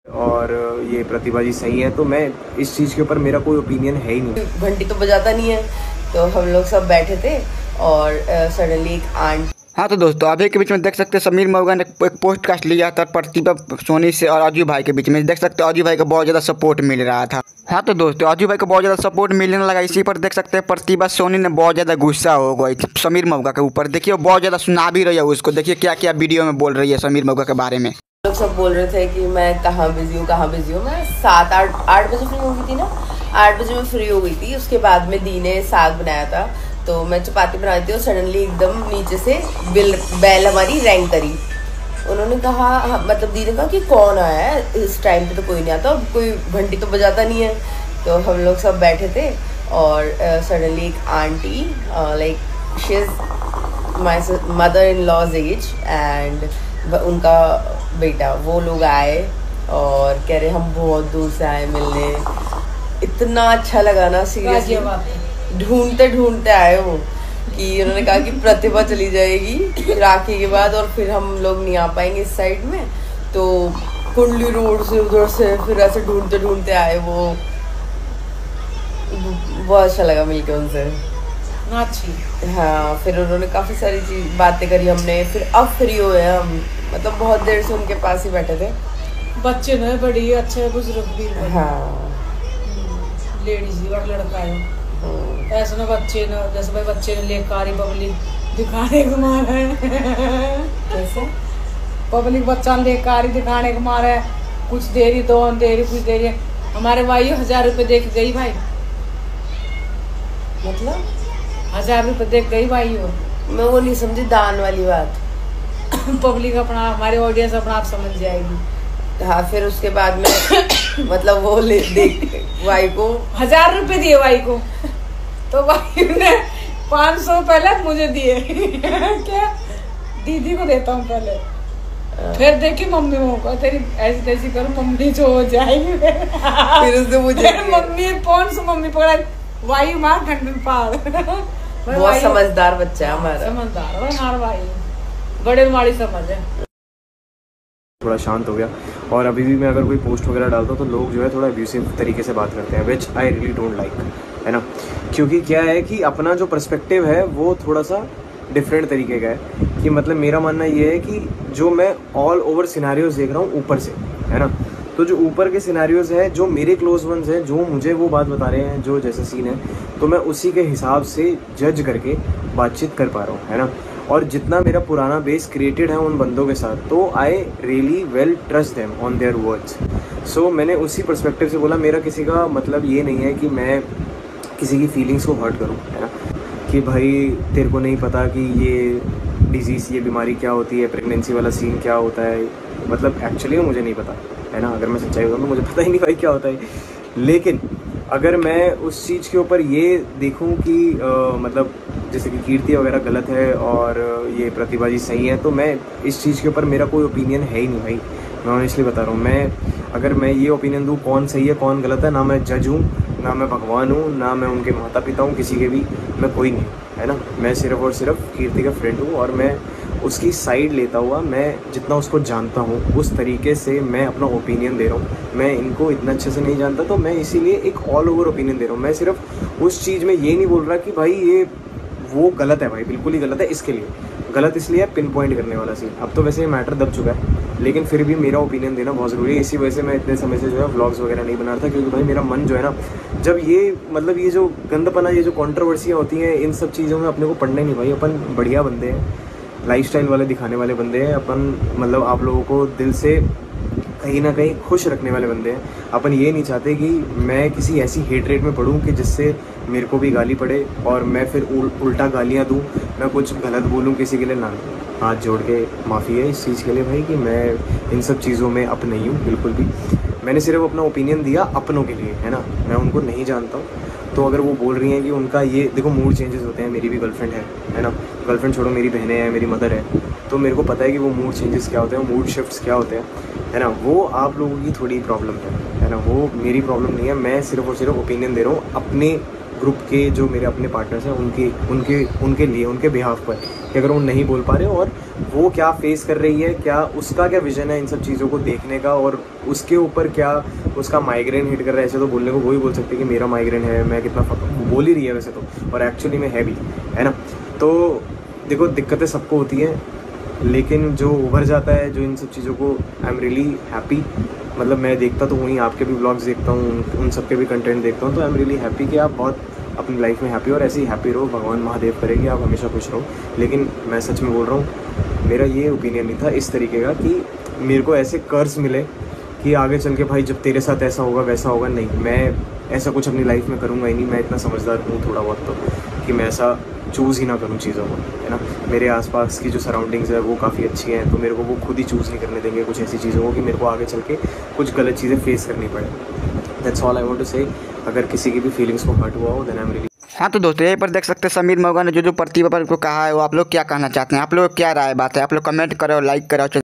और ये प्रतिभा जी सही है, तो मैं इस चीज़ के ऊपर मेरा कोई ओपिनियन है ही नहीं। घंटी तो बजाता नहीं है, तो हम लोग सब बैठे थे और सडनली एक आंट। हाँ तो दोस्तों अभी के बीच में देख सकते हैं समीर मऊगा ने एक पोस्टकास्ट लिया था प्रतिभा सोनी से और अजू भाई के बीच में। देख सकते हैं अजू भाई को बहुत ज़्यादा सपोर्ट मिल रहा था। हाँ तो दोस्तों अजू भाई को बहुत ज़्यादा सपोर्ट मिलने लगा, इसी पर देख सकते हैं प्रतिभा सोनी ने बहुत ज़्यादा गुस्सा हो गई समीर मऊगा के ऊपर। देखिए बहुत ज़्यादा सुना भी रही है उसको, देखिए क्या क्या वीडियो में बोल रही है समीर मऊगा के बारे में। लोग सब बोल रहे थे कि मैं कहाँ बिजी हूँ कहाँ बिजी हूँ। मैं 7-8 बजे फ्री हो गई थी ना, 8 बजे मैं फ्री हो गई थी। उसके बाद में दी ने साग बनाया था, तो मैं चपाती बना रही थी और सडनली एकदम नीचे से बेल हमारी रैंग करी। उन्होंने कहा, मतलब दी ने कहा कि कौन आया है, इस टाइम पे तो कोई नहीं आता, कोई घंटी तो बजाता नहीं है। तो हम लोग सब बैठे थे और सडनली एक aunty, like she is my mother in law's age and उनका बेटा, वो लोग आए और कह रहे हम बहुत दूर से आए मिलने। इतना अच्छा लगा ना, सीरियसली ढूंढते ढूंढते आए हो कि उन्होंने कहा कि प्रतिभा चली जाएगी राखी के बाद और फिर हम लोग नहीं आ पाएंगे इस साइड में, तो कुंडली रोड से उधर से फिर ऐसे ढूंढते ढूंढते आए। वो बहुत अच्छा लगा मिलके उनसे। अच्छी हाँ, फिर उन्होंने काफ़ी सारी चीज बातें करी हमने। फिर अब फ्री हुए हम, मतलब बहुत देर से उनके पास ही बैठे थे। बच्चे ने बड़ी अच्छे बुजुर्ग भी हाँ, लेडीज और लड़का है ऐसा ना, बच्चे ने जैसे भाई बच्चे ने लेकर पब्लिक दिखाने को मार है कैसे पब्लिक बच्चा लेकर दिखाने को मार है। कुछ देरी दो देरी कुछ देरी। हमारे भाई 1000 रुपये देख गई भाई, मतलब 1000 रुपये देख गई भाई हो। मैं वो नहीं समझी दान वाली बात। पब्लिक अपना, हमारे ऑडियंस अपना आप समझ जाएगी। हाँ, फिर उसके बाद में मतलब वो ले देख भाई को 1000 रुपये दिए भाई को, तो भाई ने 500 पहले मुझे दिए क्या दीदी को देता हूँ पहले, फिर देखी मम्मी को तेरी ऐसी तैसी करो मम्मी जो हो जाएगी फिर उसने मुझे मम्मी 500 मम्मी पकड़ा भाई मार खंडन पार। बहुत समझदार बच्चा है हमारा, समझदार है हमारा भाई, बड़े माड़ी समझ है। थोड़ा शांत हो गया और अभी भी मैं अगर कोई पोस्ट वगैरह डालता हूँ तो लोग जो है थोड़ा अब्यूसिव तरीके से बात करते हैं, विच आई रियली डोंट लाइक, है ना। क्योंकि क्या है कि अपना जो पर्सपेक्टिव है वो थोड़ा सा डिफरेंट तरीके का है। कि मतलब मेरा मानना ये है कि जो मैं ऑल ओवर सिनेरियोज देख रहा हूँ ऊपर से, है ना, तो जो ऊपर के सिनेरियोज है, जो मेरे क्लोज वंस हैं, जो मुझे वो बात बता रहे हैं, जो जैसा सीन है, तो मैं उसी के हिसाब से जज करके बातचीत कर पा रहा हूँ, है ना। और जितना मेरा पुराना बेस क्रिएटेड है उन बंदों के साथ, तो I really well trust them on their words. So मैंने उसी पर्सपेक्टिव से बोला। मेरा किसी का मतलब ये नहीं है कि मैं किसी की फीलिंग्स को हर्ट करूँ, है ना, कि भाई तेरे को नहीं पता कि ये डिजीज़, ये बीमारी क्या होती है, प्रेगनेंसी वाला सीन क्या होता है। मतलब एक्चुअली मुझे नहीं पता, है ना, अगर मैं सच्चाई बताऊँ तो मुझे पता ही नहीं भाई क्या होता है। लेकिन अगर मैं उस चीज़ के ऊपर ये देखूँ कि मतलब जैसे कि कीर्ति वगैरह गलत है और ये प्रतिभा जी सही है, तो मैं इस चीज़ के ऊपर मेरा कोई ओपिनियन है ही नहीं भाई। मैं ऑनेस्टली बता रहा हूँ, अगर मैं ये ओपिनियन दूँ कौन सही है कौन गलत है, ना मैं जज हूँ, ना मैं भगवान हूँ, ना मैं उनके माता पिता हूँ, किसी के भी मैं कोई नहीं, है ना। मैं सिर्फ और सिर्फ कीर्ति का फ्रेंड हूँ और मैं उसकी साइड लेता हुआ, मैं जितना उसको जानता हूँ उस तरीके से मैं अपना ओपिनियन दे रहा हूँ। मैं इनको इतना अच्छे से नहीं जानता, तो मैं इसीलिए एक ऑल ओवर ओपिनियन दे रहा हूँ। मैं सिर्फ उस चीज़ में ये नहीं बोल रहा कि भाई ये वो गलत है, भाई बिल्कुल ही गलत है। इसके लिए गलत इसलिए है पिन पॉइंट करने वाला सीन। अब तो वैसे ये मैटर दब चुका है, लेकिन फिर भी मेरा ओपिनियन देना बहुत ज़रूरी है। इसी वजह से मैं इतने समय से जो है व्लॉग्स वगैरह नहीं बना रहा था, क्योंकि भाई मेरा मन जो है ना, जब ये मतलब ये जो गंदपना, ये जो कंट्रोवर्सियाँ होती हैं, इन सब चीज़ों में अपने को पढ़ना ही नहीं भाई। अपन बढ़िया बंदे हैं, लाइफस्टाइल वाले दिखाने वाले बंदे हैं अपन, मतलब आप लोगों को दिल से कहीं ना कहीं खुश रखने वाले बंदे हैं अपन। ये नहीं चाहते कि मैं किसी ऐसी हेट रेट में पढ़ूँ कि जिससे मेरे को भी गाली पड़े और मैं फिर उल्टा गालियाँ दूँ, मैं कुछ गलत बोलूँ किसी के लिए। ना, हाथ जोड़ के माफ़ी है इस चीज़ के लिए भाई कि मैं इन सब चीज़ों में अप नहीं हूँ बिल्कुल भी। मैंने सिर्फ अपना ओपिनियन दिया अपनों के लिए, है ना, मैं उनको नहीं जानता हूँ। तो अगर वो बोल रही हैं कि उनका ये देखो मूड चेंजेस होते हैं, मेरी भी गर्लफ्रेंड है ना, गर्लफ्रेंड छोड़ो मेरी बहनें हैं, मेरी मदर है, तो मेरे को पता है कि वो मूड चेंजेस क्या होते हैं, मूड शिफ्ट्स क्या होते हैं, है ना। वो आप लोगों की थोड़ी प्रॉब्लम है ना, वो मेरी प्रॉब्लम नहीं है। मैं सिर्फ और सिर्फ ओपिनियन दे रहा हूँ अपने ग्रुप के, जो मेरे अपने पार्टनर्स हैं उनके लिए, उनके बिहाफ पर, कि अगर वो नहीं बोल पा रहे और वो क्या फेस कर रही है, क्या उसका क्या विजन है इन सब चीज़ों को देखने का, और उसके ऊपर क्या उसका माइग्रेन हिट कर रहा है। ऐसे तो बोलने को वही बोल सकते कि मेरा माइग्रेन है, मैं कितना बोल ही रही है वैसे तो, और एक्चुअली में है भी, है ना। तो देखो दिक्कतें सबको होती हैं, लेकिन जो उभर जाता है, जो इन सब चीज़ों को, आई एम रियली हैप्पी। मतलब मैं देखता तो वहीं आपके भी ब्लॉग्स देखता हूँ, उन सब के भी कंटेंट देखता हूँ, तो आई एम रियली हैप्पी कि आप बहुत अपनी लाइफ में हैप्पी, और ऐसे ही हैप्पी रहो, भगवान महादेव करेंगे आप हमेशा खुश रहो। लेकिन मैं सच में बोल रहा हूँ, मेरा ये ओपिनियन नहीं था इस तरीके का कि मेरे को ऐसे कर्ज मिले कि आगे चल के भाई जब तेरे साथ ऐसा होगा वैसा होगा। नहीं, मैं ऐसा कुछ अपनी लाइफ में करूँगा ही नहीं। मैं इतना समझदार हूँ थोड़ा बहुत तो, कि मैं ऐसा चूज़ ही ना करूँ चीज़ों को, है ना। मेरे आसपास की जो सराउंडिंग्स है वो काफ़ी अच्छी हैं, तो मेरे को वो खुद ही चूज़ नहीं करने देंगे कुछ ऐसी चीज़ों को कि मेरे को आगे चल के कुछ गलत चीज़ें फेस करनी पड़े। That's all I want to say. अगर किसी की भी फीलिंग्स को हर्ट हुआ हो देन आई एम रियली। हाँ तो दोस्तों यहीं पर देख सकते हैं समीर मौगा ने जो प्रतिभा पर को कहा है, वो आप लोग क्या कहना चाहते हैं, आप लोग क्या राय बात है, आप लोग कमेंट करो, लाइक करो।